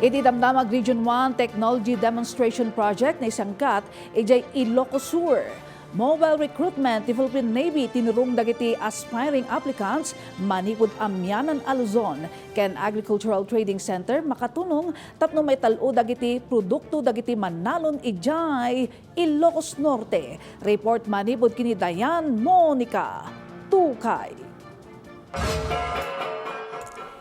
Iti Damdamag Region 1 Technology Demonstration Project naisayangkat idiay Ilocos Sur. Mobile recruitment ti Philippine Navy tinurong dagiti aspiring applicants manipud amyanan a Luzon ken Agricultural Trading Center makatunong tapno may talo dagiti produkto dagiti manalon idiay Ilocos Norte. Report manipud kini Dayan Monica Tukay.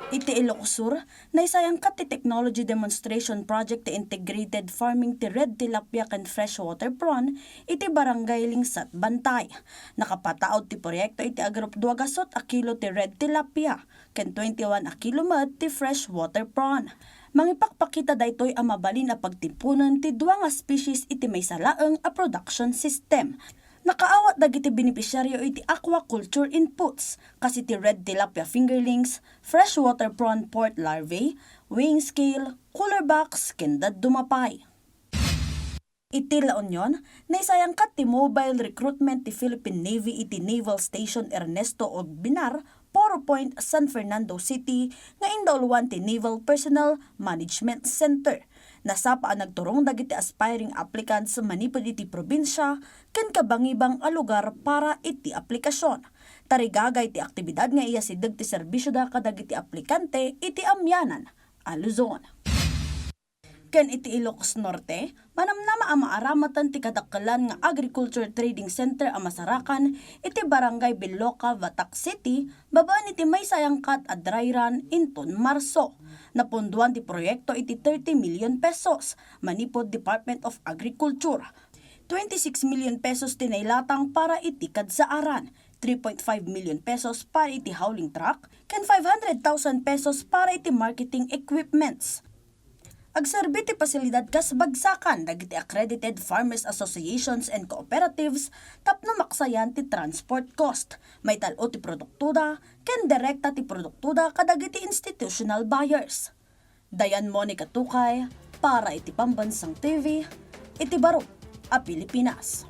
Iti Ilocos Sur, naisayangkat ti Technology Demonstration Project ti Integrated Farming ti Red Tilapia ken Freshwater Prawn iti Barangay Lingsat, Bantay. Nakapataod ti proyekto iti agrup 2 a kilo ti Red Tilapia ken 21 a kilo met ti Freshwater Prawn. Mangipakpakita daytoy a mabalin a pagtimpunan ti 2 nga species iti may salaeng a production system. Nakaawat dagiti benepisyaryo iti aquaculture inputs kasi ti red tilapia fingerlings, freshwater prawn port larvae, weighing scale, cooler box, kendad dumapay. Iti La Union, naisayangkat ti mobile recruitment ti Philippine Navy iti Naval Station Ernesto Ogbinar, Poro Point, San Fernando City, nga indauluan ti Naval Personnel Management Center. Nasapa ang nagturong dagiti aspiring applicants manipod iti probinsya ken kabangibang a lugar para iti aplikasyon. Tarigagay iti aktibidad nga iya sideg ti serbisyo da kadagiti aplikante iti amyanan a Luzon. Ken iti Ilocos Norte, manamnama ang maaramatan ti kadakkelan nga Agriculture Trading Center a Masarakan iti Barangay Biloca, Vatac City, babaan iti may sayangkat a dry run inton Marso. Napunduan ti proyekto iti 30 million pesos, manipod Department of Agriculture. 26 million pesos tinaylatang para iti kadsaaran, 3.5 million pesos para iti hauling truck, ken 500,000 pesos para iti marketing equipments. Agserbi ti pasilidad kas bagsakan dagiti accredited farmers associations and cooperatives tapno maksayan ti transport cost. May talo ti produktuda ken direkta ti produktuda kadagiti institutional buyers. Dayan Monica Tukay para iti Pambansang TV, iti Baro a Pilipinas.